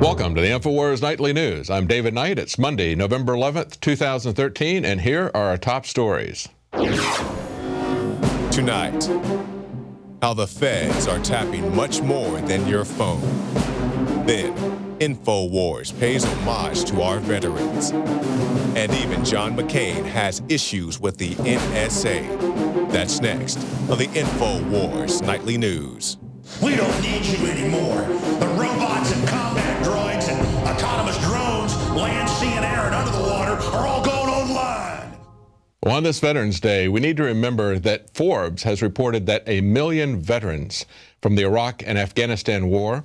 Welcome to the Infowars Nightly News. I'm David Knight. It's Monday, November 11th, 2013, and here are our top stories. Tonight, how the feds are tapping much more than your phone. Then, Infowars pays homage to our veterans. And even John McCain has issues with the NSA. That's next on the Infowars Nightly News. We don't need you anymore. The robots and combat droids and autonomous drones, land, sea, and air, and under the water are all going online. Well, on this Veterans Day, we need to remember that Forbes has reported that 1 million veterans from the Iraq and Afghanistan war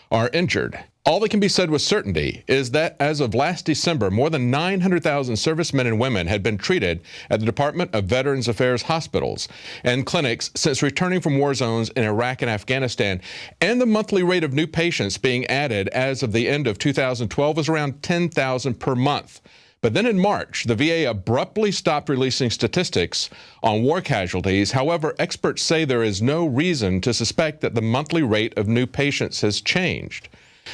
are injured. All that can be said with certainty is that as of last December, more than 900,000 servicemen and women had been treated at the Department of Veterans Affairs hospitals and clinics since returning from war zones in Iraq and Afghanistan, and the monthly rate of new patients being added as of the end of 2012 was around 10,000 per month. But then in March, the VA abruptly stopped releasing statistics on war casualties. However, experts say there is no reason to suspect that the monthly rate of new patients has changed.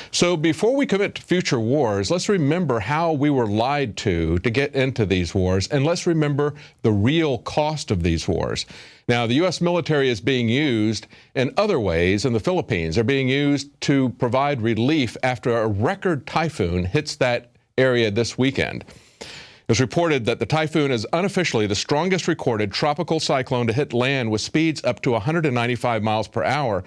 So before we commit to future wars, let's remember how we were lied to get into these wars, and let's remember the real cost of these wars. Now, the U.S. military is being used in other ways in the Philippines. They're being used to provide relief after a record typhoon hits that area this weekend. It was reported that the Typhoon is unofficially the strongest recorded tropical cyclone to hit land with speeds up to 195 miles per hour.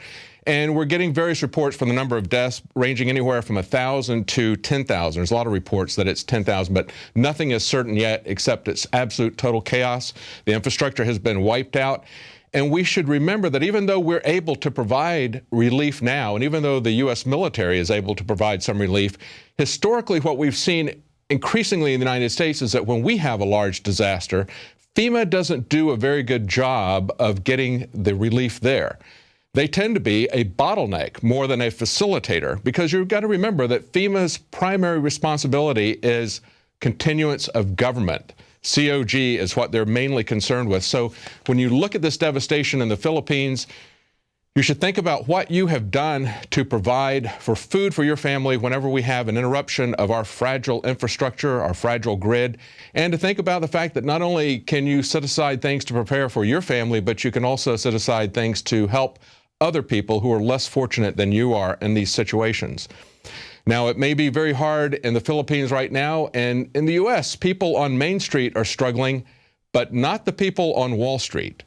And we're getting various reports from the number of deaths ranging anywhere from 1,000 to 10,000. There's a lot of reports that it's 10,000, but nothing is certain yet except it's absolute total chaos. The infrastructure has been wiped out. And we should remember that even though we're able to provide relief now, and even though the U.S. military is able to provide some relief, historically what we've seen increasingly in the United States is that when we have a large disaster, FEMA doesn't do a very good job of getting the relief there. They tend to be a bottleneck more than a facilitator, because you've got to remember that FEMA's primary responsibility is continuance of government. COG is what they're mainly concerned with. So when you look at this devastation in the Philippines, you should think about what you have done to provide for food for your family whenever we have an interruption of our fragile infrastructure, our fragile grid, and to think about the fact that not only can you set aside things to prepare for your family, but you can also set aside things to help other people who are less fortunate than you are in these situations. Now, it may be very hard in the Philippines right now, and in the U.S., people on Main Street are struggling, but not the people on Wall Street.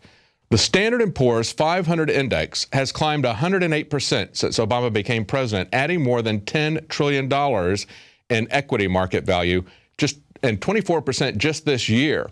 The Standard & Poor's 500 index has climbed 108% since Obama became president, adding more than $10 trillion in equity market value, and 24% just this year.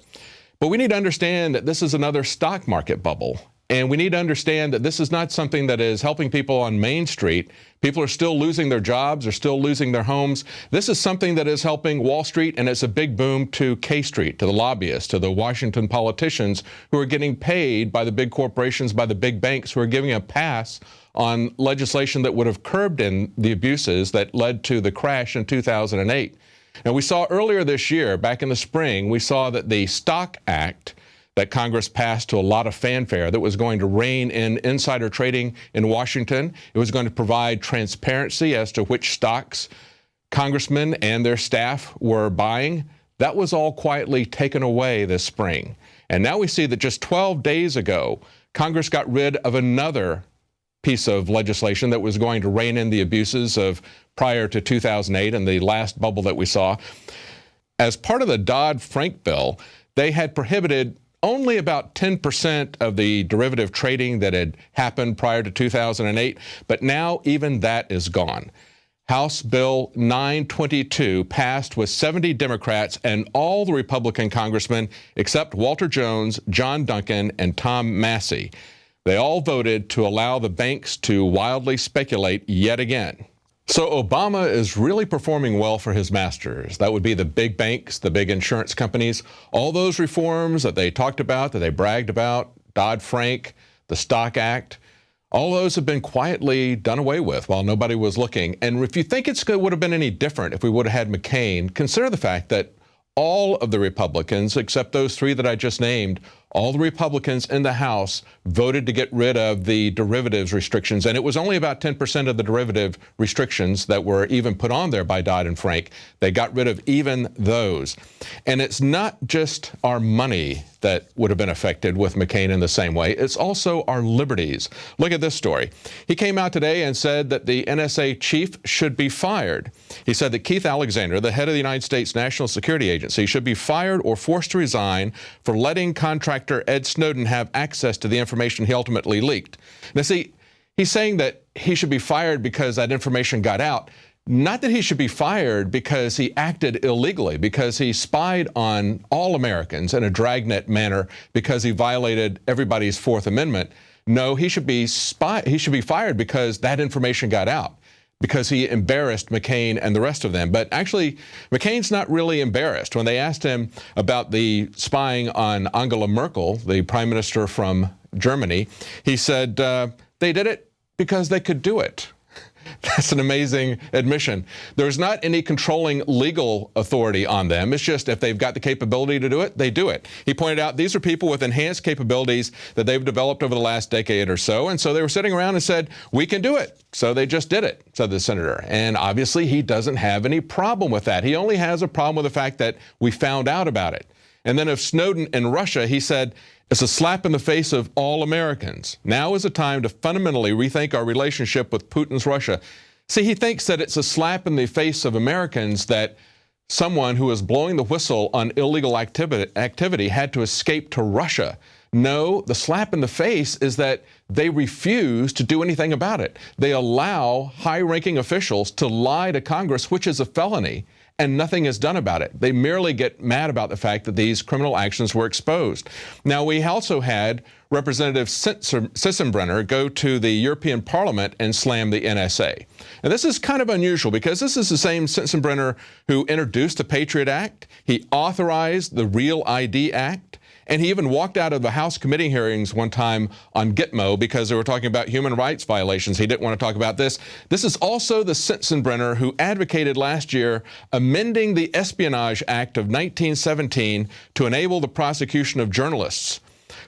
But we need to understand that this is another stock market bubble. And we need to understand that this is not something that is helping people on Main Street. People are still losing their jobs, they're still losing their homes. This is something that is helping Wall Street, and it's a big boom to K Street, to the lobbyists, to the Washington politicians who are getting paid by the big corporations, by the big banks, who are giving a pass on legislation that would have curbed in the abuses that led to the crash in 2008. And we saw earlier this year, back in the spring, we saw that the Stock Act that Congress passed to a lot of fanfare that was going to rein in insider trading in Washington. It was going to provide transparency as to which stocks congressmen and their staff were buying. That was all quietly taken away this spring. And now we see that just 12 days ago, Congress got rid of another piece of legislation that was going to rein in the abuses of prior to 2008 and the last bubble that we saw. As part of the Dodd-Frank bill, they had prohibited only about 10% of the derivative trading that had happened prior to 2008, but now even that is gone. House Bill 922 passed with 70 Democrats and all the Republican congressmen except Walter Jones, John Duncan, and Tom Massey. They all voted to allow the banks to wildly speculate yet again. So Obama is really performing well for his masters. That would be the big banks, the big insurance companies. All those reforms that they talked about, that they bragged about, Dodd-Frank, the Stock Act, all those have been quietly done away with while nobody was looking. And if you think it would have been any different if we would have had McCain, consider the fact that all of the Republicans, except those three that I just named, all the Republicans in the House voted to get rid of the derivatives restrictions. And it was only about 10% of the derivative restrictions that were even put on there by Dodd and Frank. They got rid of even those. And it's not just our money that would have been affected with McCain in the same way. It's also our liberties. Look at this story. He came out today and said that the NSA chief should be fired. He said that Keith Alexander, the head of the United States National Security Agency, should be fired or forced to resign for letting contractor Ed Snowden have access to the information he ultimately leaked. Now, see, he's saying that he should be fired because that information got out. Not that he should be fired because he acted illegally, because he spied on all Americans in a dragnet manner, because he violated everybody's Fourth Amendment. No, he should be fired because that information got out, because he embarrassed McCain and the rest of them. But actually, McCain's not really embarrassed. When they asked him about the spying on Angela Merkel, the prime minister from Germany, he said they did it because they could do it. That's an amazing admission. There's not any controlling legal authority on them. It's just if they've got the capability to do it, they do it. He pointed out these are people with enhanced capabilities that they've developed over the last decade or so. And so they were sitting around and said, we can do it. So they just did it, said the senator. And obviously he doesn't have any problem with that. He only has a problem with the fact that we found out about it. And then of Snowden and Russia, he said, it's a slap in the face of all Americans. Now is the time to fundamentally rethink our relationship with Putin's Russia. See, he thinks that it's a slap in the face of Americans that someone who is blowing the whistle on illegal activity had to escape to Russia. No, the slap in the face is that they refuse to do anything about it. They allow high-ranking officials to lie to Congress, which is a felony, and nothing is done about it. They merely get mad about the fact that these criminal actions were exposed. Now, we also had Representative Sensenbrenner go to the European Parliament and slam the NSA. And this is kind of unusual because this is the same Sensenbrenner who introduced the Patriot Act. He authorized the Real ID Act. And he even walked out of the House committee hearings one time on Gitmo because they were talking about human rights violations. He didn't want to talk about this. This is also the Sensenbrenner who advocated last year amending the Espionage Act of 1917 to enable the prosecution of journalists.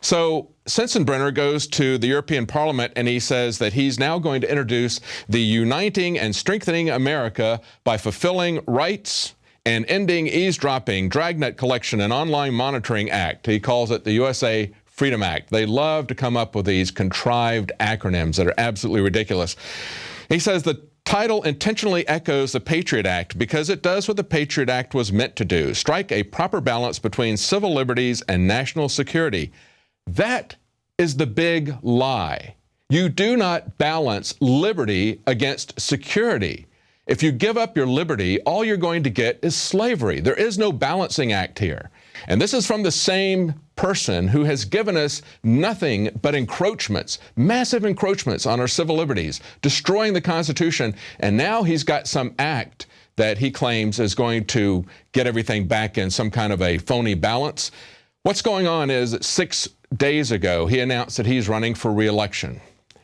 So Sensenbrenner goes to the European Parliament and he says that he's now going to introduce the Uniting and Strengthening America by Fulfilling Rights and Ending Eavesdropping, Dragnet Collection, and Online Monitoring Act. He calls it the USA Freedom Act. They love to come up with these contrived acronyms that are absolutely ridiculous. He says the title intentionally echoes the Patriot Act because it does what the Patriot Act was meant to do, strike a proper balance between civil liberties and national security. That is the big lie. You do not balance liberty against security. If you give up your liberty, all you're going to get is slavery. There is no balancing act here. And this is from the same person who has given us nothing but encroachments, massive encroachments on our civil liberties, destroying the Constitution. And now he's got some act that he claims is going to get everything back in some kind of a phony balance. What's going on is that 6 days ago, he announced that he's running for re-election.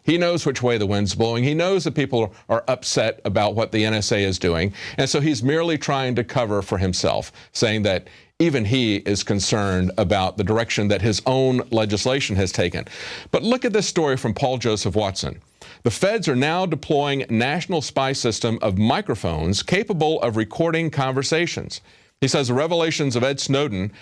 He knows which way the wind's blowing. He knows that people are upset about what the NSA is doing. And so he's merely trying to cover for himself, saying that even he is concerned about the direction that his own legislation has taken. But look at this story from Paul Joseph Watson. The feds are now deploying a national spy system of microphones capable of recording conversations. He says the revelations of Ed Snowden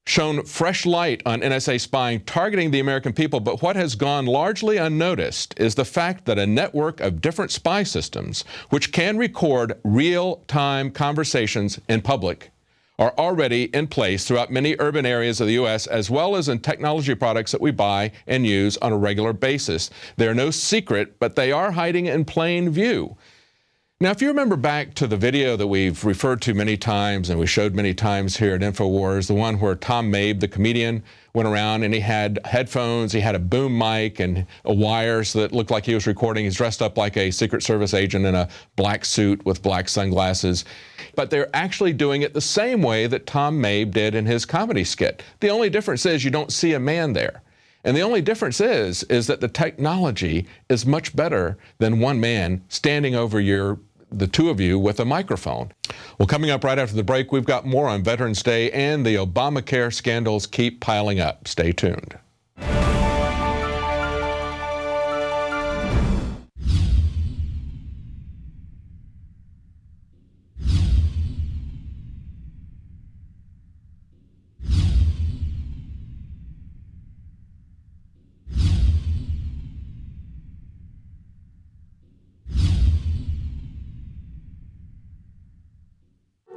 shone fresh light on NSA spying targeting the American people, but what has gone largely unnoticed is the fact that a network of different spy systems, which can record real-time conversations in public, are already in place throughout many urban areas of the U.S., as well as in technology products that we buy and use on a regular basis. They're no secret, but they are hiding in plain view. Now, if you remember back to the video that we've referred to many times and we showed many times here at Infowars, the one where Tom Mabe, the comedian, went around and he had headphones, he had a boom mic and a wire so that it looked like he was recording. He's dressed up like a Secret Service agent in a black suit with black sunglasses. But they're actually doing it the same way that Tom Mabe did in his comedy skit. The only difference is you don't see a man there. And the only difference is that the technology is much better than one man standing over your the two of you with a microphone. Well, coming up right after the break, we've got more on Veterans Day, and the Obamacare scandals keep piling up. Stay tuned.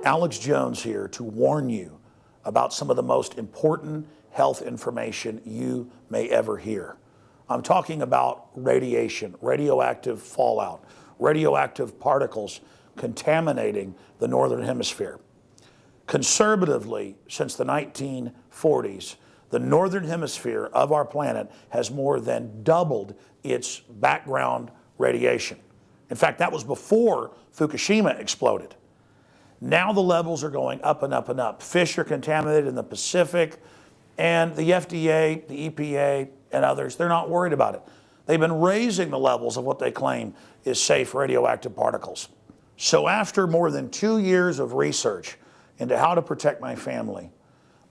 Alex Jones here to warn you about some of the most important health information you may ever hear. I'm talking about radiation, radioactive fallout, radioactive particles contaminating the Northern Hemisphere. Conservatively, since the 1940s, the Northern Hemisphere of our planet has more than doubled its background radiation. In fact, that was before Fukushima exploded. Now the levels are going up and up and up. Fish are contaminated in the Pacific, and the FDA, the EPA, and others, they're not worried about it. They've been raising the levels of what they claim is safe radioactive particles. So after more than 2 years of research into how to protect my family,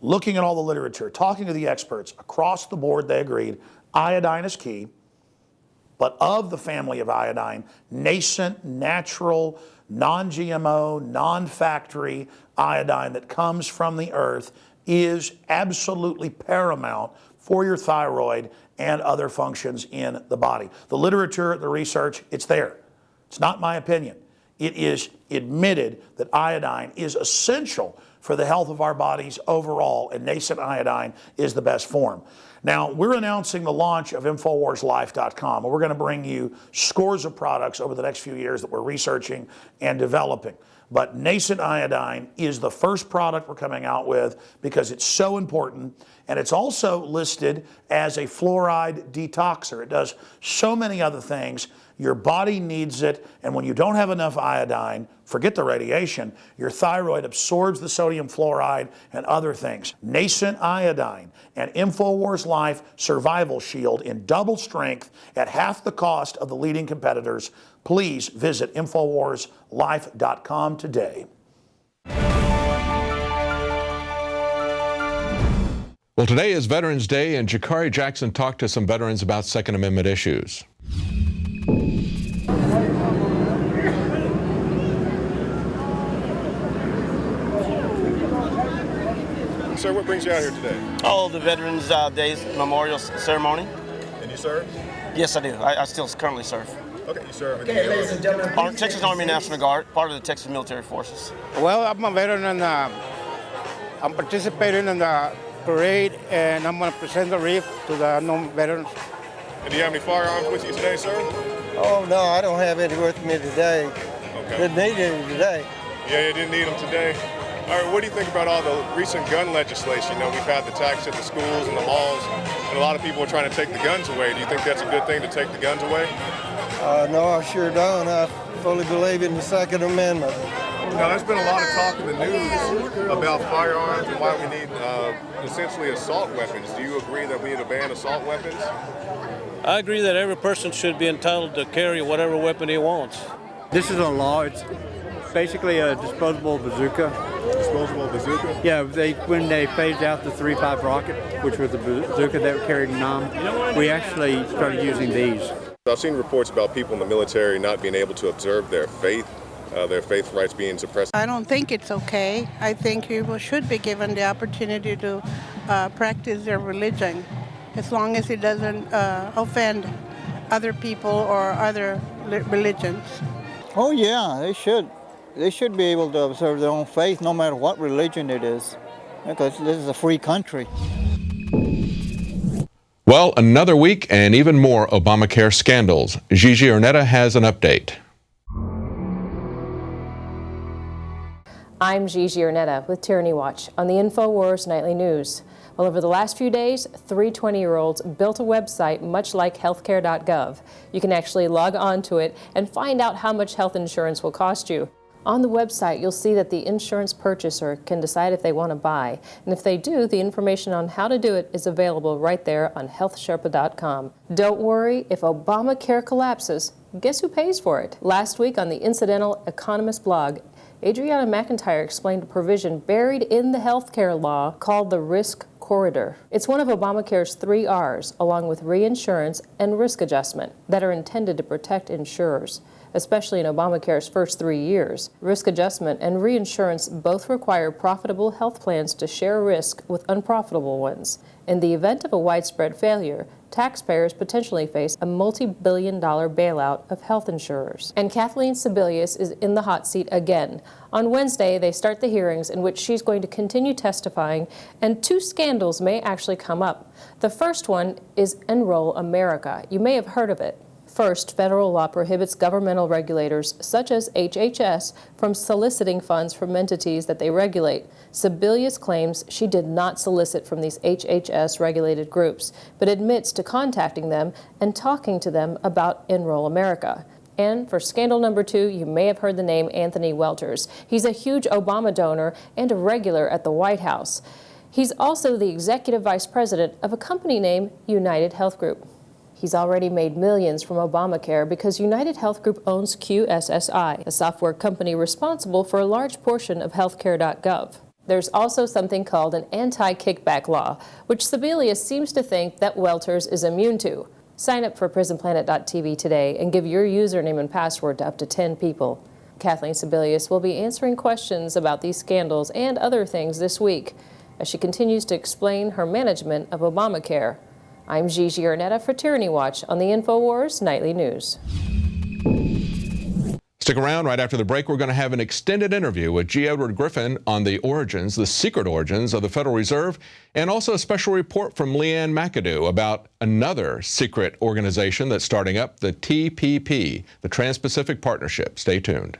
looking at all the literature, talking to the experts, across the board they agreed iodine is key, but of the family of iodine, nascent, natural, non-GMO, non-factory iodine that comes from the earth is absolutely paramount for your thyroid and other functions in the body. The literature, the research, it's there. It's not my opinion. It is admitted that iodine is essential for the health of our bodies overall, and nascent iodine is the best form. Now, we're announcing the launch of InfoWarsLife.com, and we're going to bring you scores of products over the next few years that we're researching and developing. But nascent iodine is the first product we're coming out with because it's so important, and it's also listed as a fluoride detoxer. It does so many other things. Your body needs it, and when you don't have enough iodine, forget the radiation, your thyroid absorbs the sodium fluoride and other things. Nascent iodine and InfoWars Life Survival Shield in double strength at half the cost of the leading competitors. Please visit InfoWarsLife.com today. Well, today is Veterans Day, and Jakari Jackson talked to some veterans about Second Amendment issues. Sir, what brings you out here today? Oh, the Veterans Days Memorial Ceremony. And you serve? Yes, I do. I still currently serve. Okay, you serve in the Texas Army National Guard, part of the Texas Military Forces. Well, I'm a veteran, and I'm participating in the parade, and I'm going to present the wreath to the unknown veterans. And do you have any firearms with you today, sir? Oh, no, I don't have any with me today. Okay. Didn't need any today. Yeah, you didn't need them today. All right, what do you think about all the recent gun legislation? You know, we've had the tax at the schools and the malls, and a lot of people are trying to take the guns away. Do you think that's a good thing to take the guns away? No, I sure don't. I fully believe in the Second Amendment. Now, there's been a lot of talk in the news about firearms and why we need essentially assault weapons. Do you agree that we need to ban assault weapons? I agree that every person should be entitled to carry whatever weapon he wants. This is a law. It's basically a disposable bazooka. Disposable bazooka? Yeah, when they phased out the 3.5 rocket, which was the bazooka that were carried in Nam, we actually started using these. I've seen reports about people in the military not being able to observe their faith rights being suppressed. I don't think it's okay. I think people should be given the opportunity to practice their religion, as long as it doesn't offend other people or other religions. Oh, yeah, they should. They should be able to observe their own faith, no matter what religion it is, because this is a free country. Well, another week and even more Obamacare scandals. Gigi Ornetta has an update. I'm Gigi Ornetta with Tyranny Watch on the Infowars Nightly News. Well, over the last few days, 3 20-year-olds built a website much like healthcare.gov. You can actually log on to it and find out how much health insurance will cost you. On the website, you'll see that the insurance purchaser can decide if they want to buy. And if they do, the information on how to do it is available right there on healthsherpa.com. Don't worry, if Obamacare collapses, Guess who pays for it? Last week on the Incidental Economist blog, Adriana McIntyre explained a provision buried in the healthcare law called the risk corridor. It's one of Obamacare's 3 R's, along with reinsurance and risk adjustment, that are intended to protect insurers, especially in Obamacare's first 3 years. Risk adjustment and reinsurance both require profitable health plans to share risk with unprofitable ones. In the event of a widespread failure, taxpayers potentially face a multi-billion-dollar bailout of health insurers. And Kathleen Sebelius is in the hot seat again. On Wednesday, they start the hearings in which she's going to continue testifying, and 2 scandals may actually come up. The first one is Enroll America. You may have heard of it. First, federal law prohibits governmental regulators, such as HHS, from soliciting funds from entities that they regulate. Sebelius claims she did not solicit from these HHS-regulated groups, but admits to contacting them and talking to them about Enroll America. And for scandal number 2, you may have heard the name Anthony Welters. He's a huge Obama donor and a regular at the White House. He's also the executive vice president of a company named United Health Group. He's already made millions from Obamacare because United Health Group owns QSSI, a software company responsible for a large portion of healthcare.gov. There's also something called an anti-kickback law, which Sebelius seems to think that Welters is immune to. Sign up for PrisonPlanet.tv today and give your username and password to up to 10 people. Kathleen Sebelius will be answering questions about these scandals and other things this week as she continues to explain her management of Obamacare. I'm Gigi Arnetta for Tyranny Watch on the Infowars Nightly News. Stick around. Right after the break, we're going to have an extended interview with G. Edward Griffin on the origins, the secret origins of the Federal Reserve, and also a special report from Leanne McAdoo about another secret organization that's starting up, the TPP, the Trans-Pacific Partnership. Stay tuned.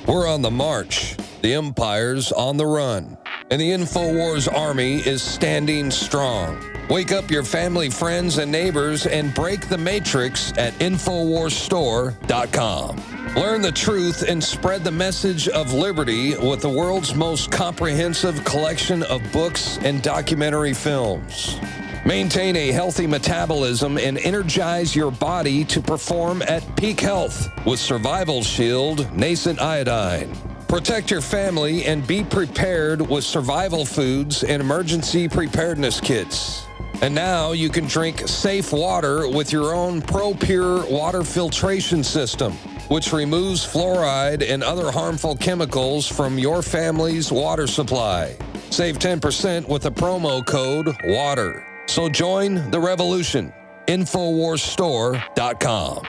We're on the march. The empire's on the run. And the Infowars army is standing strong. Wake up your family, friends, and neighbors and break the matrix at InfowarsStore.com. Learn the truth and spread the message of liberty with the world's most comprehensive collection of books and documentary films. Maintain a healthy metabolism and energize your body to perform at peak health with Survival Shield Nascent Iodine. Protect your family and be prepared with survival foods and emergency preparedness kits. And now you can drink safe water with your own ProPure water filtration system, which removes fluoride and other harmful chemicals from your family's water supply. Save 10% with the promo code WATER. So join the revolution. InfowarsStore.com.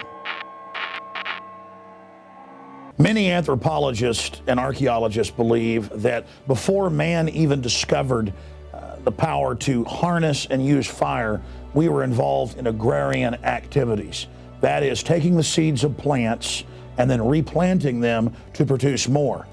Many anthropologists and archaeologists believe that before man even discovered the power to harness and use fire, we were involved in agrarian activities. That is, taking the seeds of plants and then replanting them to produce more.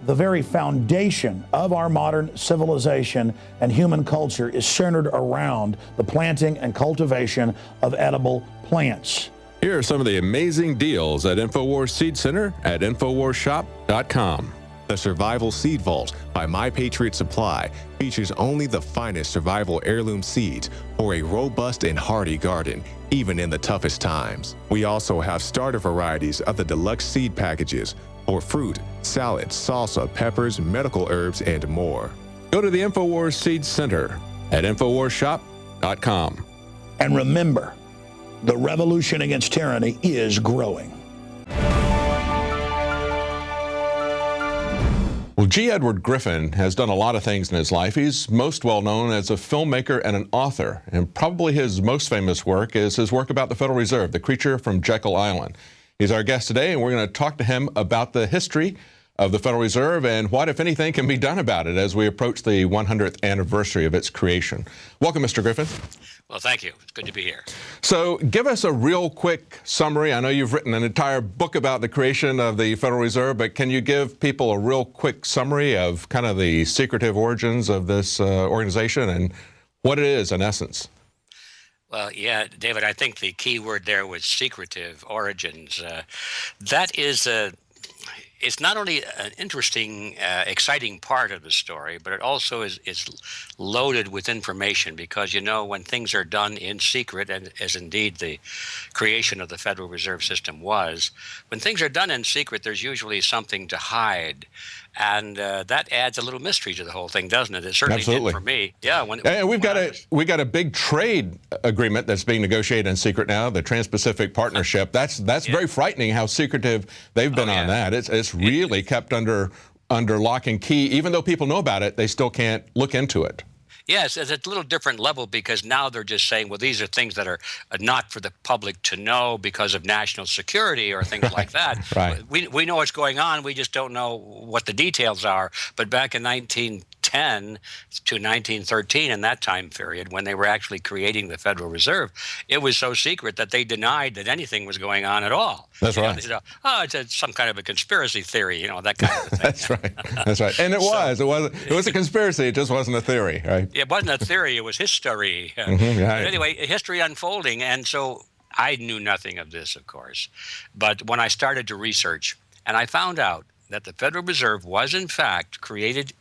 The very foundation of our modern civilization and human culture is centered around the planting and cultivation of edible plants. Here are some of the amazing deals at Infowars Seed Center at InfowarsShop.com. The Survival Seed Vault by My Patriot Supply features only the finest survival heirloom seeds for a robust and hardy garden, even in the toughest times. We also have starter varieties of the deluxe seed packages for fruit, salad, salsa, peppers, medical herbs, and more. Go to the Infowars Seed Center at InfowarsShop.com. And remember, the revolution against tyranny is growing. Well, G. Edward Griffin has done a lot of things in his life. He's most well known as a filmmaker and an author, and probably his most famous work is his work about the Federal Reserve, The Creature from Jekyll Island. He's our guest today, and we're going to talk to him about the history of the Federal Reserve and what, if anything, can be done about it as we approach the 100th anniversary of its creation. Welcome, Mr. Griffin. Well, thank you. It's good to be here. So give us a real quick summary. I know you've written an entire book about the creation of the Federal Reserve, but can you give people a real quick summary of kind of the secretive origins of this organization and what it is in essence? Well, yeah, David, I think the key word there was secretive origins. That is it's not only an interesting, exciting part of the story, but it also is loaded with information because, you know, when things are done in secret, and as indeed the creation of the Federal Reserve System was, when things are done in secret, there's usually something to hide. And that adds a little mystery to the whole thing, doesn't it? It certainly did for me. Yeah. And we've got a big trade agreement that's being negotiated in secret now, the Trans-Pacific Partnership. That's very frightening how secretive they've been on that. It's really kept under lock and key. Even though people know about it, they still can't look into it. Yes, it's a little different level because now they're just saying, well, these are things that are not for the public to know because of national security or things like that. Right. We know what's going on. We just don't know what the details are. But back in 1910 to 1913, in that time period, when they were actually creating the Federal Reserve, it was so secret that they denied that anything was going on at all. That's right. They said, oh, it's some kind of a conspiracy theory, you know, that kind of thing. That's right. That's right. And it was a conspiracy. It just wasn't a theory, right? It wasn't a theory, it was history. Right. But anyway, history unfolding. And so I knew nothing of this, of course. But when I started to research, and I found out that the Federal Reserve was, in fact, created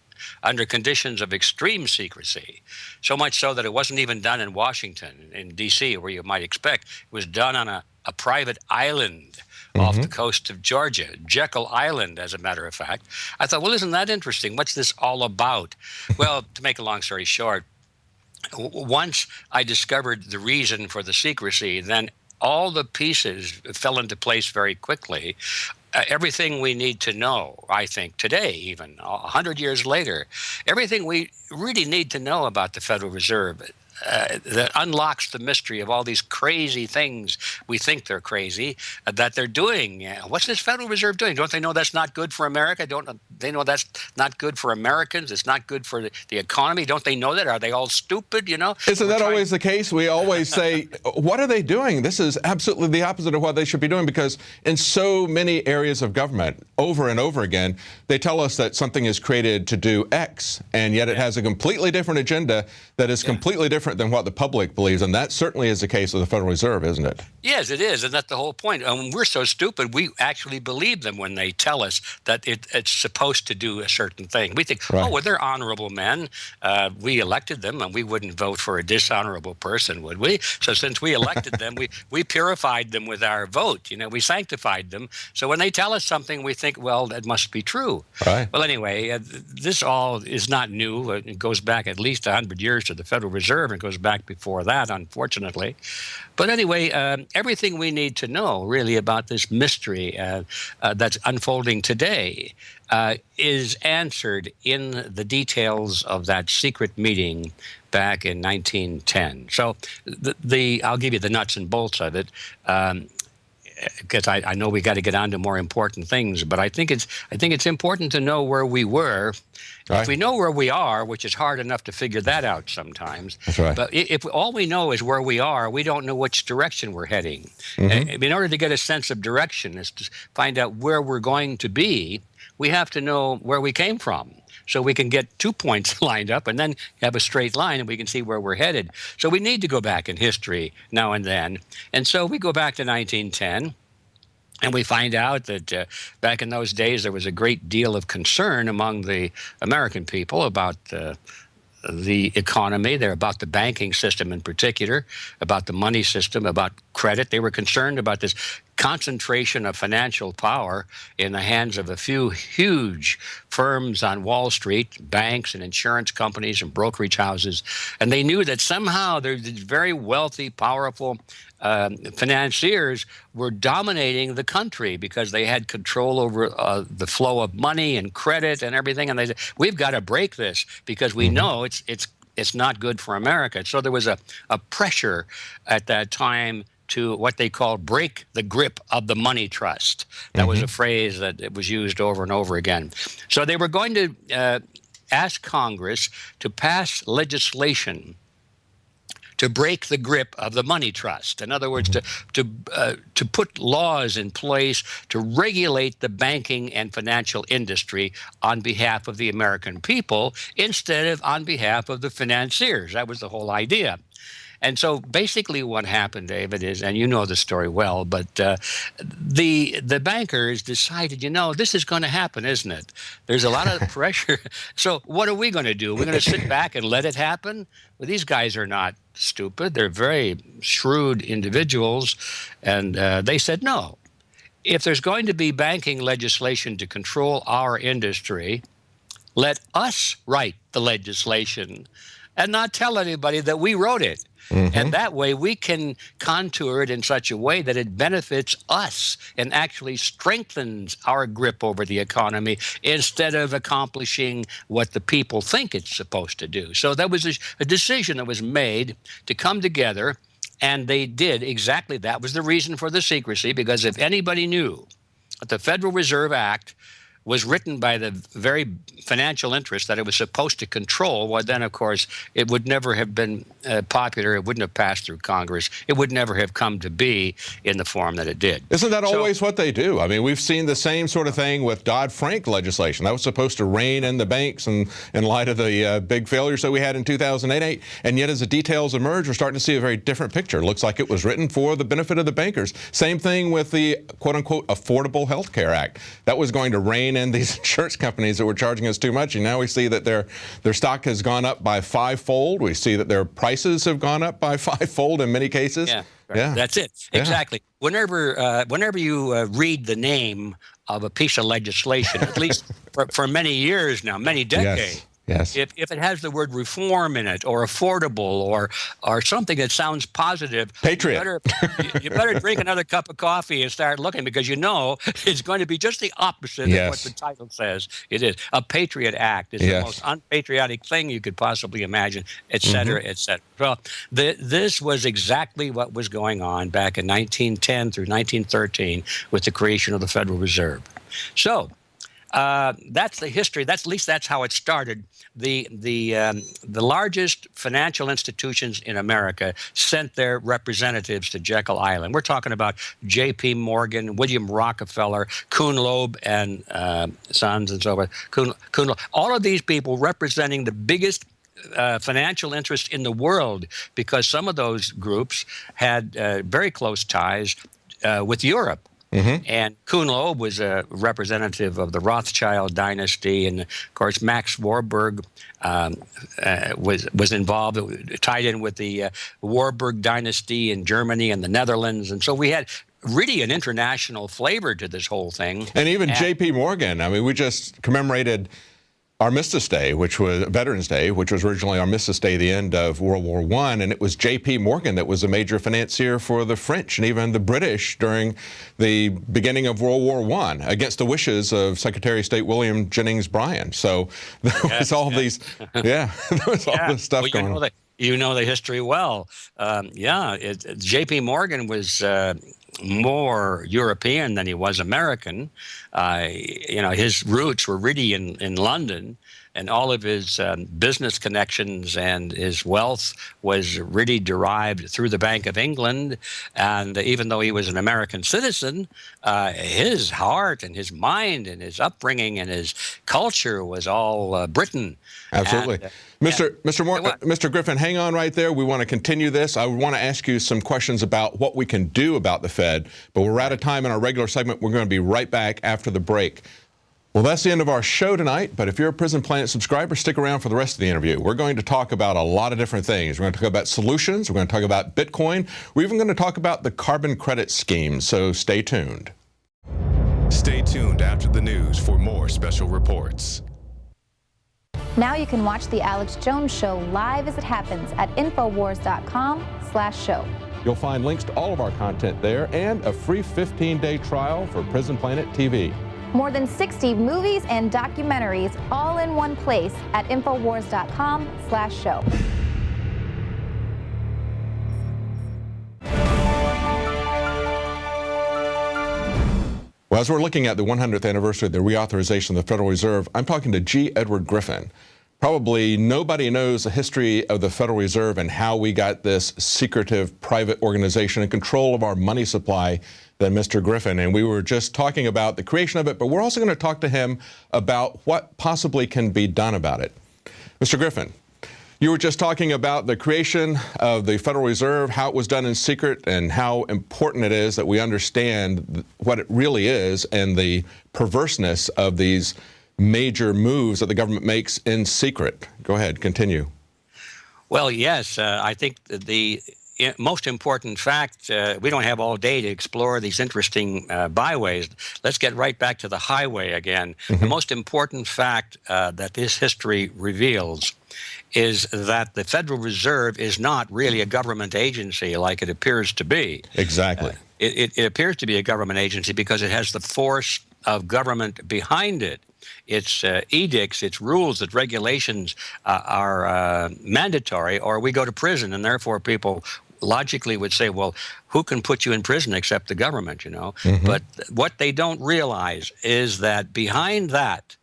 under conditions of extreme secrecy, so much so that it wasn't even done in Washington, in D.C., where you might expect. It was done on a private island off the coast of Georgia, Jekyll Island, as a matter of fact. I thought, well, isn't that interesting? What's this all about? Well, to make a long story short, once I discovered the reason for the secrecy, then all the pieces fell into place very quickly. Everything we need to know, I think, today, even 100 years later, everything we really need to know about the Federal Reserve that unlocks the mystery of all these crazy things we think they're crazy that they're doing. What's this Federal Reserve doing? Don't they know that's not good for America? Don't they know that's not good for Americans? It's not good for the economy. Don't they know that? Are they all stupid, you know? Isn't that always the case? We always say, what are they doing? This is absolutely the opposite of what they should be doing, because in so many areas of government, over and over again, they tell us that something is created to do X, and yet it has a completely different agenda that is completely different than what the public believes. And that certainly is the case of the Federal Reserve, isn't it? Yes, it is. And that's the whole point. We're so stupid, we actually believe them when they tell us that it's supposed to do a certain thing. We think, oh, well, they're honorable men. We elected them, and we wouldn't vote for a dishonorable person, would we? So since we elected them, we purified them with our vote. You know, we sanctified them. So when they tell us something, we think, well, that must be true. Right. Well, anyway, this all is not new. It goes back at least 100 years to the Federal Reserve. It goes back before that, unfortunately. But anyway, everything we need to know really about this mystery that's unfolding today is answered in the details of that secret meeting back in 1910. So I'll give you the nuts and bolts of it. Because I know we got to get on to more important things, but I think it's important to know where we were. Right. If we know where we are, which is hard enough to figure that out sometimes. That's right. But if all we know is where we are, we don't know which direction we're heading. In order to get a sense of direction, is to find out where we're going to be, we have to know where we came from. So we can get 2 points lined up and then have a straight line and we can see where we're headed. So we need to go back in history now and then. And so we go back to 1910. And we find out that back in those days, there was a great deal of concern among the American people about the economy. They're about the banking system in particular, about the money system, about credit. They were concerned about this concentration of financial power in the hands of a few huge firms on Wall Street, banks and insurance companies and brokerage houses. And they knew that somehow these very wealthy, powerful financiers were dominating the country because they had control over the flow of money and credit and everything. And they said, we've got to break this because we know it's not good for America. So there was a pressure at that time to what they called break the grip of the money trust. That was a phrase that it was used over and over again. So they were going to ask Congress to pass legislation to break the grip of the money trust. In other words, to put laws in place to regulate the banking and financial industry on behalf of the American people instead of on behalf of the financiers. That was the whole idea. And so basically what happened, David, is, and you know the story well, but the bankers decided, you know, this is going to happen, isn't it? There's a lot of pressure. So what are we going to do? We're going to sit back and let it happen? Well, these guys are not stupid. They're very shrewd individuals. And they said, no. If there's going to be banking legislation to control our industry, let us write the legislation and not tell anybody that we wrote it. And that way we can contour it in such a way that it benefits us and actually strengthens our grip over the economy instead of accomplishing what the people think it's supposed to do. So that was a decision that was made to come together, and they did exactly that. Was the reason for the secrecy, because if anybody knew that the Federal Reserve Act was written by the very financial interests that it was supposed to control, well, then, of course, it would never have been popular. It wouldn't have passed through Congress. It would never have come to be in the form that it did. Isn't that always what they do? I mean, we've seen the same sort of thing with Dodd-Frank legislation. That was supposed to rein in the banks in light of the big failures that we had in 2008. And yet, as the details emerge, we're starting to see a very different picture. It looks like it was written for the benefit of the bankers. Same thing with the quote-unquote Affordable Health Care Act. That was going to rein in these insurance companies that were charging us too much, and now we see that their stock has gone up by fivefold. We see that their prices have gone up by fivefold in many cases. Yeah, right. That's it. Yeah. Exactly. Whenever you read the name of a piece of legislation, at least for many years now, many decades. Yes. If it has the word reform in it, or affordable, or something that sounds positive, Patriot. You better drink another cup of coffee and start looking, because you know it's going to be just the opposite of what the title says it is. A Patriot Act is the most unpatriotic thing you could possibly imagine, et cetera, et cetera. Well, this was exactly what was going on back in 1910 through 1913 with the creation of the Federal Reserve. So that's the history. At least that's how it started. The largest financial institutions in America sent their representatives to Jekyll Island. We're talking about J.P. Morgan, William Rockefeller, Kuhn Loeb and Sons, and so forth. Kuhn Loeb. All of these people representing the biggest financial interest in the world, because some of those groups had very close ties with Europe. And Kuhn Loeb was a representative of the Rothschild dynasty, and of course Max Warburg was involved, tied in with the Warburg dynasty in Germany and the Netherlands, and so we had really an international flavor to this whole thing. And even J.P. Morgan. I mean, we just commemorated Armistice Day, which was Veterans Day, which was originally Armistice Day, the end of World War I, and it was J.P. Morgan that was a major financier for the French and even the British during the beginning of World War I, against the wishes of Secretary of State William Jennings Bryan. So there was all these, there was all this stuff going on. You know the history well. J.P. Morgan was more European than he was American. His roots were really in London, and all of his business connections and his wealth was really derived through the Bank of England. And even though he was an American citizen, his heart and his mind and his upbringing and his culture was all Britain. Absolutely. Mr. Griffin, hang on right there. We want to continue this. I want to ask you some questions about what we can do about the Fed, but we're out of time in our regular segment. We're going to be right back after the break. Well, that's the end of our show tonight, but if you're a Prison Planet subscriber, stick around for the rest of the interview. We're going to talk about a lot of different things. We're going to talk about solutions. We're going to talk about Bitcoin. We're even going to talk about the carbon credit scheme, so stay tuned. Stay tuned after the news for more special reports. Now you can watch The Alex Jones Show live as it happens at Infowars.com/show. You'll find links to all of our content there and a free 15-day trial for Prison Planet TV. More than 60 movies and documentaries all in one place at Infowars.com/show. Well, as we're looking at the 100th anniversary of the reauthorization of the Federal Reserve, I'm talking to G. Edward Griffin, Probably nobody knows the history of the Federal Reserve and how we got this secretive private organization in control of our money supply than Mr. Griffin. And we were just talking about the creation of it, but we're also going to talk to him about what possibly can be done about it. Mr. Griffin, you were just talking about the creation of the Federal Reserve, how it was done in secret, and how important it is that we understand what it really is and the perverseness of these major moves that the government makes in secret. Go ahead, continue. Well, yes, I think the most important fact, we don't have all day to explore these interesting byways. Let's get right back to the highway again. The most important fact that this history reveals is that the Federal Reserve is not really a government agency like it appears to be. Exactly. It appears to be a government agency because it has the force of government behind it. Its edicts, its rules, its regulations are mandatory, or we go to prison, and therefore people logically would say, well, who can put you in prison except the government, you know? But what they don't realize is that behind that,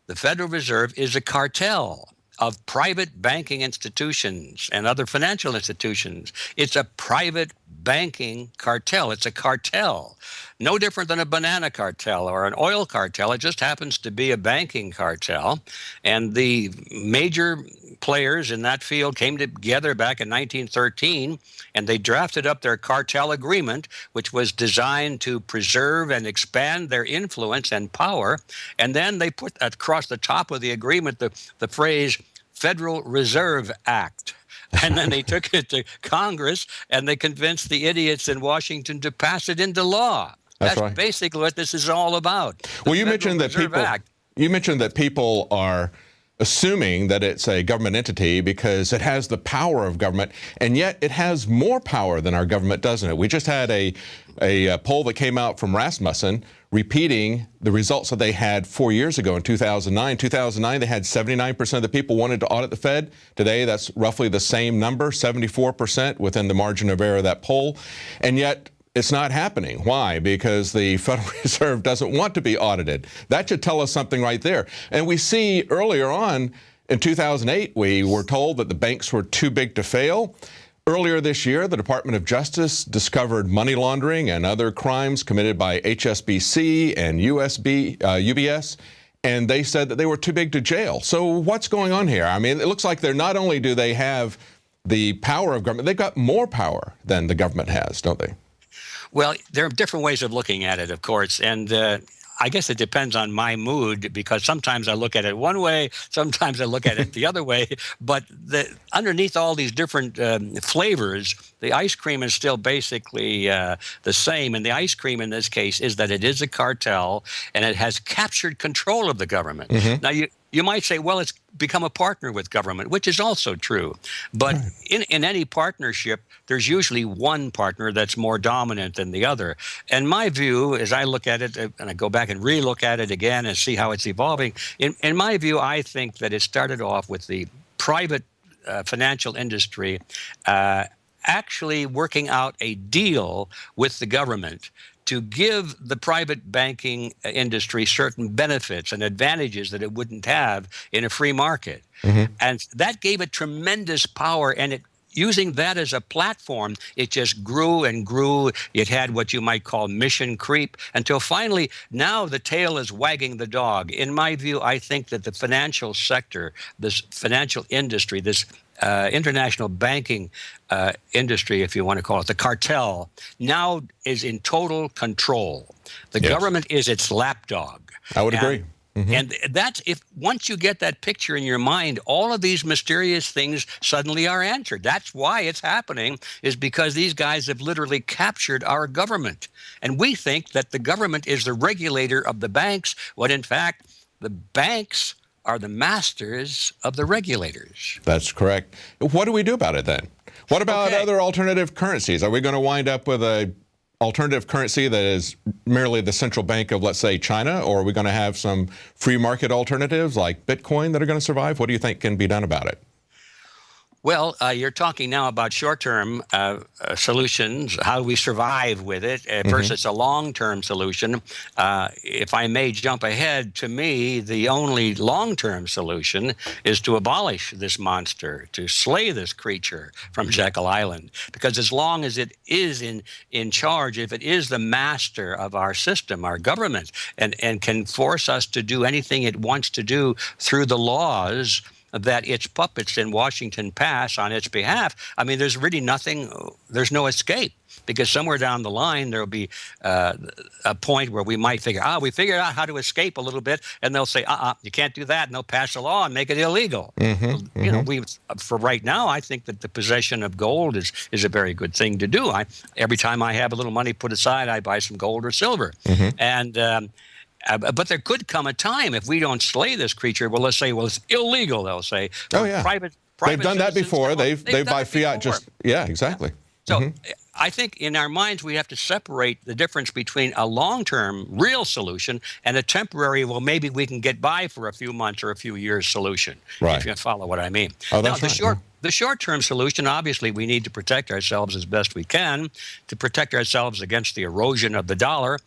the Federal Reserve is a cartel of private banking institutions and other financial institutions. It's a private banking cartel. It's a cartel. No different than a banana cartel or an oil cartel. It just happens to be a banking cartel. And the major players in that field came together back in 1913, and they drafted up their cartel agreement, which was designed to preserve and expand their influence and power. And then they put across the top of the agreement the phrase Federal Reserve Act. And then they took it to Congress, and they convinced the idiots in Washington to pass it into law. That's right. Basically what this is all about. Well, you mentioned that people are assuming that it's a government entity because it has the power of government, and yet it has more power than our government, doesn't it? We just had a poll that came out from Rasmussen repeating the results that they had 4 years ago in 2009. 2009, they had 79% of the people wanted to audit the Fed. Today, that's roughly the same number, 74% within the margin of error of that poll. And yet, it's not happening. Why? Because the Federal Reserve doesn't want to be audited. That should tell us something right there. And we see earlier on in 2008, we were told that the banks were too big to fail. Earlier this year, the Department of Justice discovered money laundering and other crimes committed by HSBC and UBS, and they said that they were too big to jail. So what's going on here? I mean, it looks like they're not only do they have the power of government, they've got more power than the government has, don't they? Well, there are different ways of looking at it, of course, and I guess it depends on my mood, because sometimes I look at it one way, sometimes I look at it the other way. But underneath all these different flavors, the ice cream is still basically the same. And the ice cream in this case is that it is a cartel, and it has captured control of the government. Now, you might say, well, it's become a partner with government, which is also true. But in any partnership, there's usually one partner that's more dominant than the other. And my view, as I look at it, and I go back and re-look at it again and see how it's evolving, in my view, I think that it started off with the private financial industry actually working out a deal with the government to give the private banking industry certain benefits and advantages that it wouldn't have in a free market. And that gave it tremendous power, and using that as a platform, it just grew and grew. It had what you might call mission creep, until finally now the tail is wagging the dog. In my view, I think that the financial sector, this financial industry, this international banking industry, if you want to call it, the cartel, now is in total control. The government is its lapdog. I would agree. And that's, if once you get that picture in your mind, all of these mysterious things suddenly are answered. That's why it's happening, is because these guys have literally captured our government. And we think that the government is the regulator of the banks, when in fact the banks are the masters of the regulators. That's correct. What do we do about it then? What about other alternative currencies? Are we going to wind up with a alternative currency that is merely the central bank of, let's say, China, or are we going to have some free market alternatives like Bitcoin that are going to survive? What do you think can be done about it? Well, you're talking now about short-term solutions, how we survive with it versus a long-term solution. If I may jump ahead, to me, the only long-term solution is to abolish this monster, to slay this creature from Jekyll Island. Because as long as it is in charge, if it is the master of our system, our government, and can force us to do anything it wants to do through the laws that its puppets in Washington pass on its behalf, I mean, there's really nothing, there's no escape, because somewhere down the line there'll be a point where we might figure, we figured out how to escape a little bit, and they'll say, you can't do that, and they'll pass a law and make it illegal. You know, for right now, I think that the possession of gold is a very good thing to do. Every time I have a little money put aside, I buy some gold or silver. But there could come a time if we don't slay this creature. Well, let's say, it's illegal. They'll say, private they've done that before. They've by fiat before. Yeah, exactly. So I think in our minds we have to separate the difference between a long-term real solution and a temporary, well, maybe we can get by for a few months or a few years solution. If you follow what I mean. Oh, that's now, the short-term solution, obviously, we need to protect ourselves as best we can, to protect ourselves against the erosion of the dollar.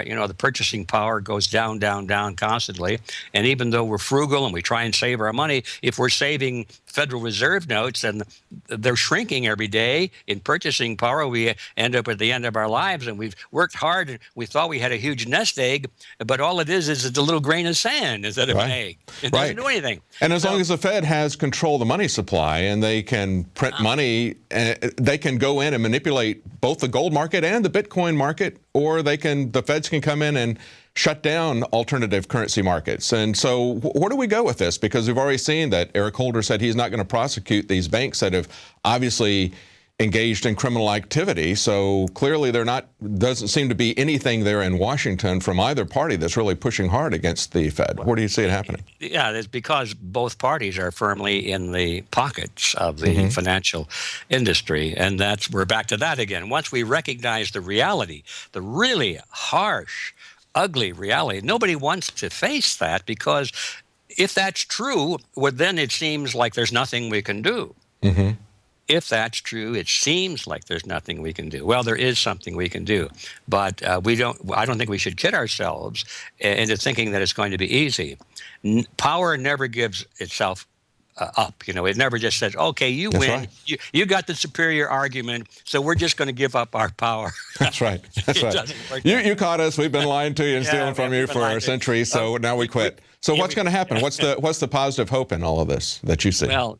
You know, the purchasing power goes down, down, down constantly. And even though we're frugal and we try and save our money, if we're saving Federal Reserve notes and they're shrinking every day in purchasing power, we end up at the end of our lives, and we've worked hard and we thought we had a huge nest egg, but all it is a little grain of sand instead of an egg. It doesn't do anything. And as long as the Fed has control of the money supply and they can print money, they can go in and manipulate both the gold market and the Bitcoin market, or the Feds can come in and shut down alternative currency markets. And so where do we go with this? Because we've already seen that Eric Holder said he's not going to prosecute these banks that have obviously engaged in criminal activity. So clearly doesn't seem to be anything there in Washington from either party that's really pushing hard against the Fed. Where do you see it happening? Yeah, it's because both parties are firmly in the pockets of the financial industry. And we're back to that again. Once we recognize the reality, the really harsh, ugly reality, nobody wants to face that, because if that's true, well, then it seems like there's nothing we can do. If that's true, it seems like there's nothing we can do. Well, there is something we can do, but I don't think we should kid ourselves into thinking that it's going to be easy. Power never gives itself up. You know, it never just says, okay, you win. Right. You got the superior argument, so we're just going to give up our power. That's right. That's right. You caught us. We've been lying to you and stealing from you for a century, so now we quit. So what's going to happen? What's the positive hope in all of this that you see? Well,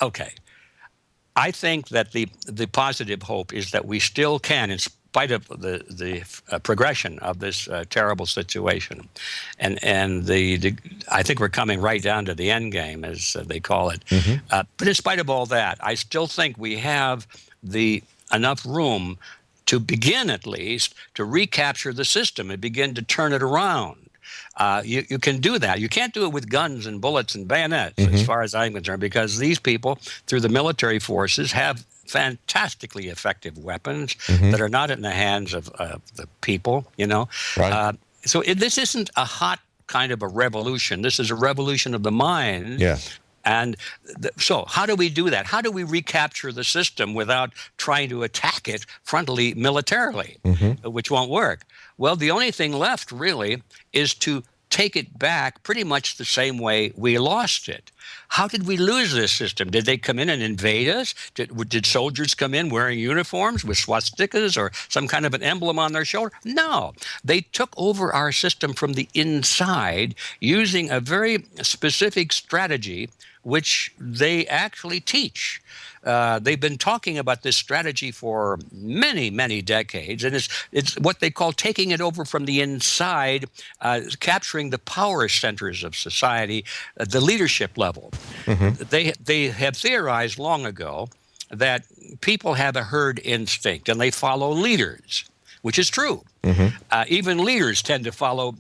okay. I think that the positive hope is that we still can, in spite of the progression of this terrible situation, and I think we're coming right down to the end game, as they call it. But in spite of all that, I still think we have enough room to begin, at least, to recapture the system and begin to turn it around. You can do that. You can't do it with guns and bullets and bayonets, as far as I'm concerned, because these people, through the military forces, have fantastically effective weapons that are not in the hands of the people, you know. Right. So this isn't a hot kind of a revolution. This is a revolution of the mind. Yes. And so how do we do that? How do we recapture the system without trying to attack it frontally militarily, which won't work? Well, the only thing left, really, is to take it back pretty much the same way we lost it. How did we lose this system? Did they come in and invade us? Did soldiers come in wearing uniforms with swastikas or some kind of an emblem on their shoulder? No. They took over our system from the inside using a very specific strategy, which they actually teach. They've been talking about this strategy for many, many decades, and it's what they call taking it over from the inside, capturing the power centers of society, the leadership level. They have theorized long ago that people have a herd instinct, and they follow leaders, which is true. Even leaders tend to follow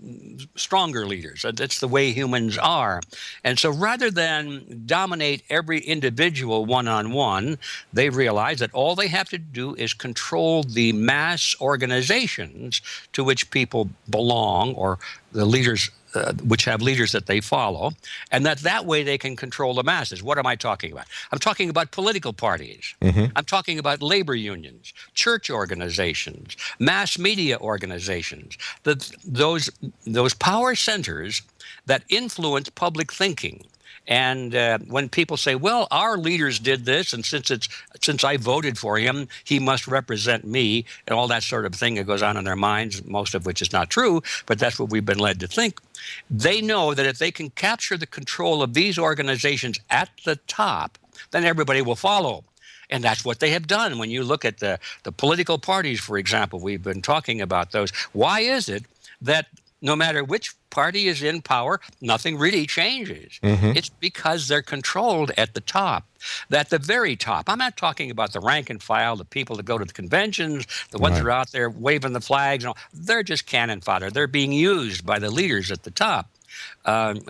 stronger leaders. That's the way humans are. And so rather than dominate every individual one-on-one, they realize that all they have to do is control the mass organizations to which people belong, or the leaders which have leaders that they follow, and that way they can control the masses. What am I talking about? I'm talking about political parties. I'm talking about labor unions, church organizations, mass media organizations, those power centers that influence public thinking. And when people say, well, our leaders did this, and since I voted for him, he must represent me, and all that sort of thing that goes on in their minds, most of which is not true, but that's what we've been led to think. They know that if they can capture the control of these organizations at the top, then everybody will follow. And that's what they have done. When you look at the political parties, for example, we've been talking about those. Why is it that no matter which party is in power, nothing really changes? It's because they're controlled at the top. At the very top. I'm not talking about the rank and file, the people that go to the conventions, the ones that are out there waving the flags. No, they're just cannon fodder. They're being used by the leaders at the top.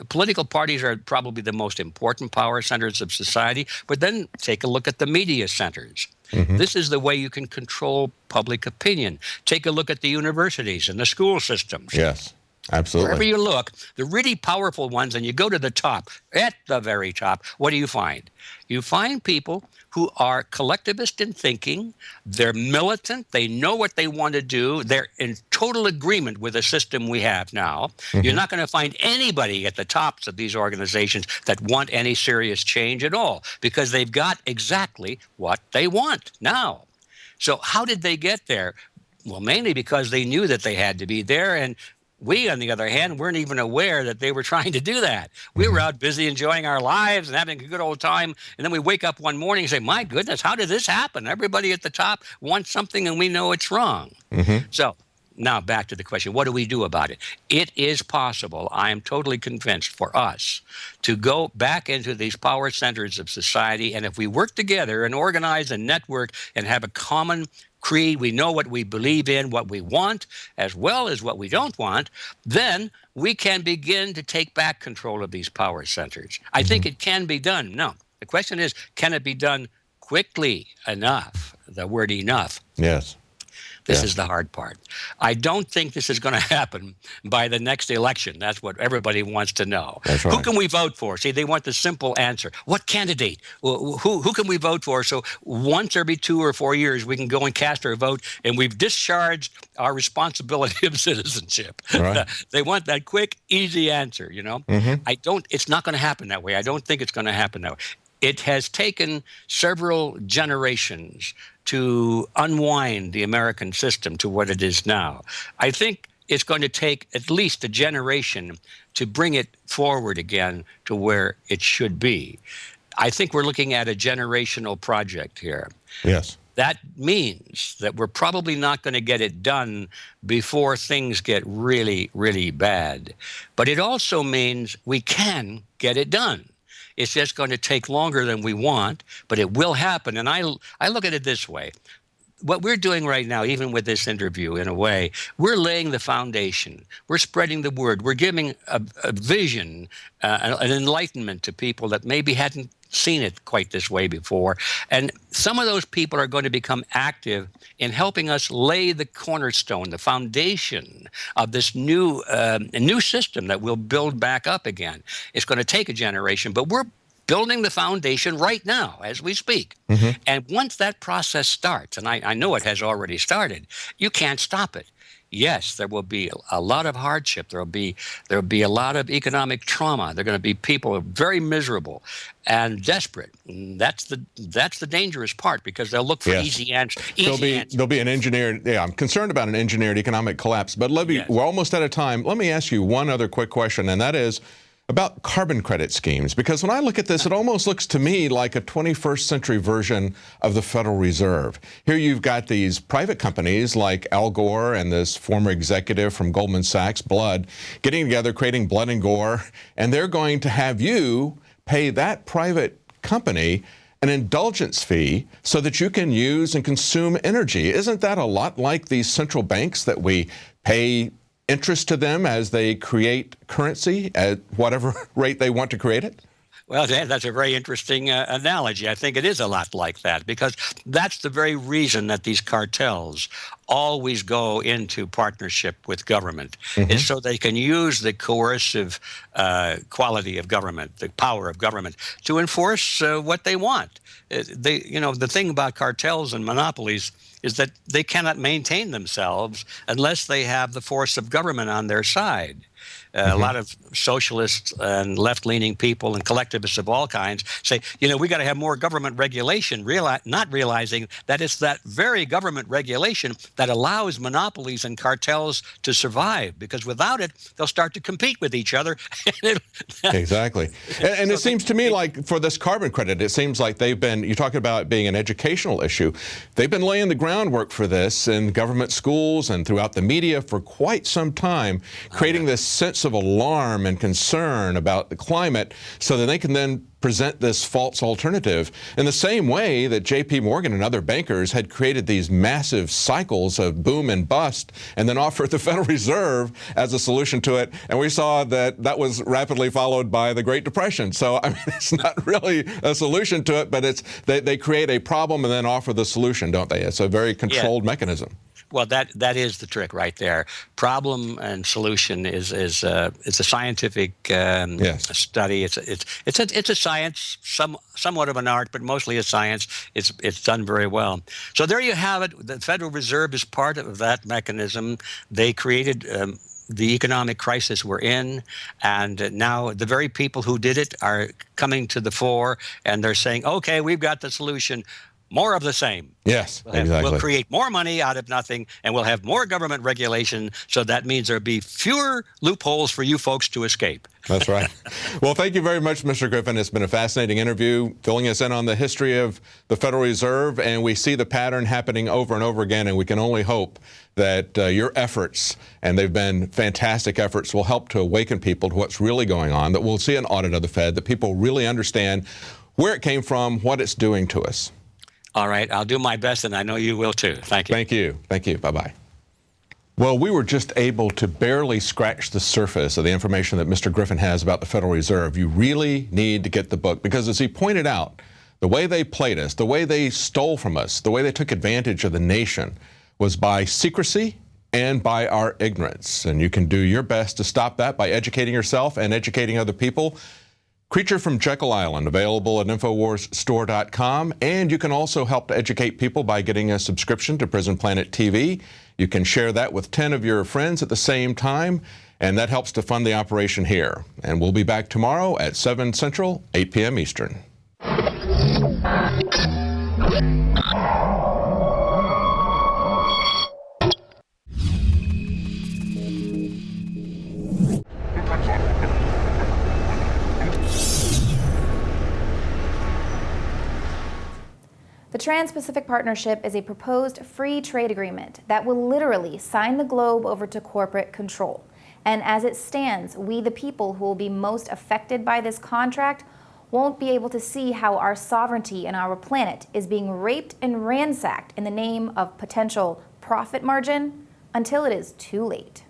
Political parties are probably the most important power centers of society, but then take a look at the media centers. This is the way you can control public opinion. Take a look at the universities and the school systems. Yes, absolutely. Wherever you look, the really powerful ones, and you go to the top, at the very top, what do you find? You find people who are collectivist in thinking, they're militant, they know what they want to do, they're in total agreement with the system we have now. You're not going to find anybody at the tops of these organizations that want any serious change at all, because they've got exactly what they want now. So how did they get there? Well, mainly because they knew that they had to be there, and we, on the other hand, weren't even aware that they were trying to do that. We were out busy enjoying our lives and having a good old time, and then we wake up one morning and say, my goodness, how did this happen? Everybody at the top wants something, and we know it's wrong. So now back to the question, what do we do about it? It is possible, I am totally convinced, for us to go back into these power centers of society, and if we work together and organize and network and have a common creed, we know what we believe in, what we want, as well as what we don't want, then we can begin to take back control of these power centers. I think it can be done. No, the question is, can it be done quickly enough? The word enough. Yes. This is the hard part. I don't think this is going to happen by the next election. That's what everybody wants to know. That's right. Who can we vote for? See, they want the simple answer. What candidate? Who can we vote for? So once every 2 or 4 years, we can go and cast our vote, and we've discharged our responsibility of citizenship. Right. They want that quick, easy answer, you know? It's not going to happen that way. I don't think it's going to happen that way. It has taken several generations to unwind the American system to what it is now. I think it's going to take at least a generation to bring it forward again to where it should be. I think we're looking at a generational project here. Yes. That means that we're probably not going to get it done before things get really, really bad. But it also means we can get it done. It's just going to take longer than we want, but it will happen. And I look at it this way. What we're doing right now, even with this interview, in a way, we're laying the foundation. We're spreading the word. We're giving a vision, an enlightenment to people that maybe hadn't seen it quite this way before. And some of those people are going to become active in helping us lay the cornerstone, the foundation of this new system that we'll build back up again. It's going to take a generation, but we're building the foundation right now as we speak. And once that process starts, and I know it has already started, you can't stop it. Yes, there will be a lot of hardship. There will be a lot of economic trauma. There are going to be people very miserable and desperate. And that's the dangerous part, because they'll look for easy answers. There'll be an engineered. Yeah, I'm concerned about an engineered economic collapse. But we're almost out of time. Let me ask you one other quick question, and that is about carbon credit schemes, because when I look at this, it almost looks to me like a 21st century version of the Federal Reserve. Here you've got these private companies like Al Gore and this former executive from Goldman Sachs, Blood, getting together, creating Blood and Gore, and they're going to have you pay that private company an indulgence fee so that you can use and consume energy. Isn't that a lot like these central banks that we pay interest to them as they create currency at whatever rate they want to create it? Well, Dan, that's a very interesting analogy. I think it is a lot like that, because that's the very reason that these cartels always go into partnership with government, is so they can use the coercive quality of government, the power of government, to enforce what they want. The thing about cartels and monopolies is that they cannot maintain themselves unless they have the force of government on their side. A lot of socialists and left-leaning people and collectivists of all kinds say, we got to have more government regulation, not realizing that it's that very government regulation that allows monopolies and cartels to survive, because without it, they'll start to compete with each other. Exactly. And it seems to me like for this carbon credit, it seems like they've been, you're talking about it being an educational issue, they've been laying the groundwork for this in government schools and throughout the media for quite some time, creating this sense of alarm and concern about the climate so that they can then present this false alternative in the same way that J.P. Morgan and other bankers had created these massive cycles of boom and bust and then offered the Federal Reserve as a solution to it. And we saw that that was rapidly followed by the Great Depression. So, I mean, it's not really a solution to it, but it's they create a problem and then offer the solution, don't they? It's a very controlled mechanism. Well, that is the trick right there. Problem and solution is it's a scientific study. It's a science, somewhat of an art, but mostly a science. It's done very well. So there you have it. The Federal Reserve is part of that mechanism. They created the economic crisis we're in, and now the very people who did it are coming to the fore, and they're saying, "Okay, we've got the solution." More of the same. Yes, exactly. We'll create more money out of nothing, and we'll have more government regulation, so that means there'll be fewer loopholes for you folks to escape. That's right. Well, thank you very much, Mr. Griffin. It's been a fascinating interview, filling us in on the history of the Federal Reserve, and we see the pattern happening over and over again, and we can only hope that your efforts, and they've been fantastic efforts, will help to awaken people to what's really going on, that we'll see an audit of the Fed, that people really understand where it came from, what it's doing to us. All right, I'll do my best, and I know you will too. Thank you. Thank you. Thank you. Bye-bye. Well, we were just able to barely scratch the surface of the information that Mr. Griffin has about the Federal Reserve. You really need to get the book, because as he pointed out, the way they played us, the way they stole from us, the way they took advantage of the nation was by secrecy and by our ignorance. And you can do your best to stop that by educating yourself and educating other people. Creature from Jekyll Island, available at InfoWarsStore.com. And you can also help to educate people by getting a subscription to Prison Planet TV. You can share that with 10 of your friends at the same time, and that helps to fund the operation here. And we'll be back tomorrow at 7 Central, 8 p.m. Eastern. The Trans-Pacific Partnership is a proposed free trade agreement that will literally sign the globe over to corporate control. And as it stands, we, the people who will be most affected by this contract, won't be able to see how our sovereignty and our planet is being raped and ransacked in the name of potential profit margin until it is too late.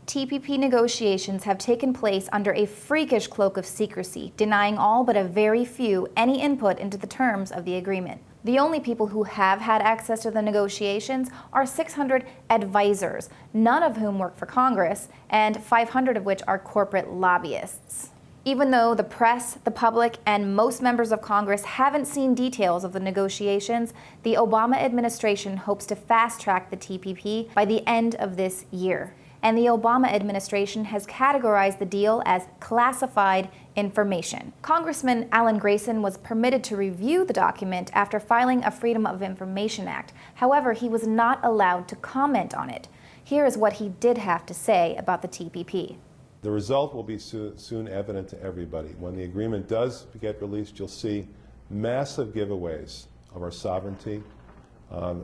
TPP negotiations have taken place under a freakish cloak of secrecy, denying all but a very few any input into the terms of the agreement. The only people who have had access to the negotiations are 600 advisors, none of whom work for Congress, and 500 of which are corporate lobbyists. Even though the press, the public, and most members of Congress haven't seen details of the negotiations, the Obama administration hopes to fast-track the TPP by the end of this year. And the Obama administration has categorized the deal as classified information. Congressman Alan Grayson was permitted to review the document after filing a Freedom of Information Act. However, he was not allowed to comment on it. Here is what he did have to say about the TPP. The result will be soon evident to everybody. When the agreement does get released, you'll see massive giveaways of our sovereignty,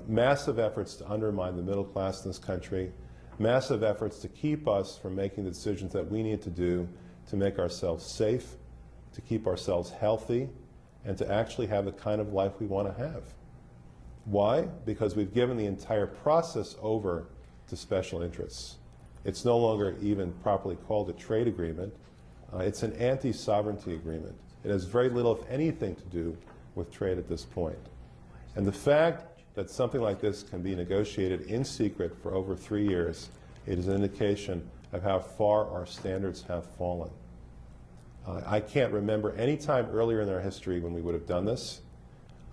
massive efforts to undermine the middle class in this country, massive efforts to keep us from making the decisions that we need to do to make ourselves safe, to keep ourselves healthy, and to actually have the kind of life we want to have. Why? Because we've given the entire process over to special interests. It's no longer even properly called a trade agreement. It's an anti-sovereignty agreement. It has very little, if anything, to do with trade at this point. And the fact that something like this can be negotiated in secret for over 3 years, it is an indication of how far our standards have fallen. I can't remember any time earlier in our history when we would have done this.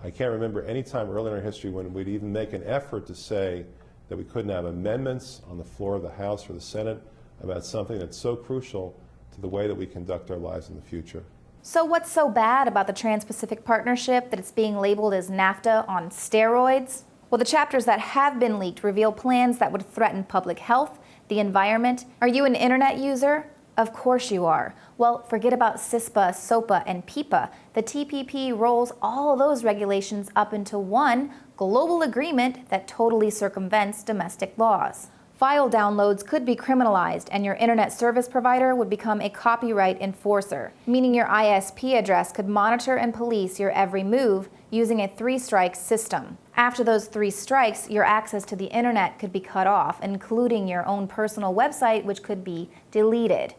I can't remember any time earlier in our history when we'd even make an effort to say that we couldn't have amendments on the floor of the House or the Senate about something that's so crucial to the way that we conduct our lives in the future. So what's so bad about the Trans-Pacific Partnership that it's being labeled as NAFTA on steroids? Well, the chapters that have been leaked reveal plans that would threaten public health, the environment. Are you an internet user? Of course you are. Well, forget about CISPA, SOPA, and PIPA. The TPP rolls all those regulations up into one global agreement that totally circumvents domestic laws. File downloads could be criminalized, and your internet service provider would become a copyright enforcer, meaning your ISP address could monitor and police your every move using a 3-strike system. After those 3 strikes, your access to the internet could be cut off, including your own personal website, which could be deleted.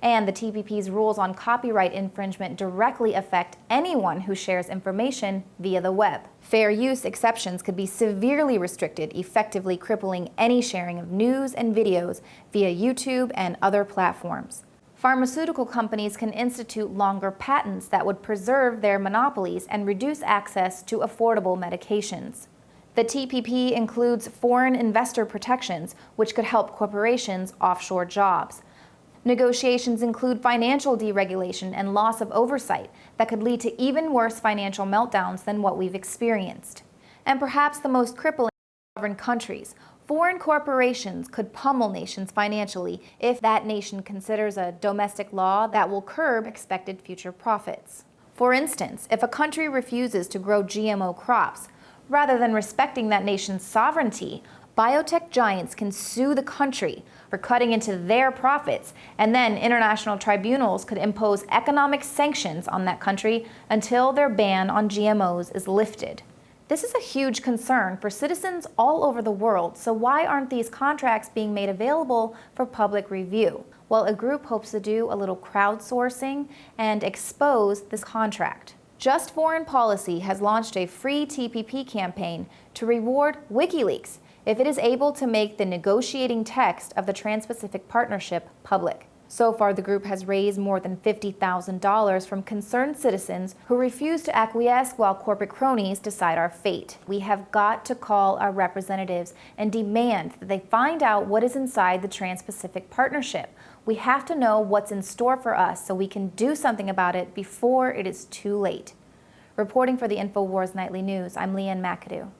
And the TPP's rules on copyright infringement directly affect anyone who shares information via the web. Fair use exceptions could be severely restricted, effectively crippling any sharing of news and videos via YouTube and other platforms. Pharmaceutical companies can institute longer patents that would preserve their monopolies and reduce access to affordable medications. The TPP includes foreign investor protections, which could help corporations offshore jobs. Negotiations include financial deregulation and loss of oversight that could lead to even worse financial meltdowns than what we've experienced. And perhaps the most crippling sovereign countries. Foreign corporations could pummel nations financially if that nation considers a domestic law that will curb expected future profits. For instance, if a country refuses to grow GMO crops, rather than respecting that nation's sovereignty, biotech giants can sue the country for cutting into their profits, and then international tribunals could impose economic sanctions on that country until their ban on GMOs is lifted. This is a huge concern for citizens all over the world, so why aren't these contracts being made available for public review? Well, a group hopes to do a little crowdsourcing and expose this contract. Just Foreign Policy has launched a free TPP campaign to reward WikiLeaks if it is able to make the negotiating text of the Trans-Pacific Partnership public. So far, the group has raised more than $50,000 from concerned citizens who refuse to acquiesce while corporate cronies decide our fate. We have got to call our representatives and demand that they find out what is inside the Trans-Pacific Partnership. We have to know what's in store for us so we can do something about it before it is too late. Reporting for the Infowars Nightly News, I'm Leanne McAdoo.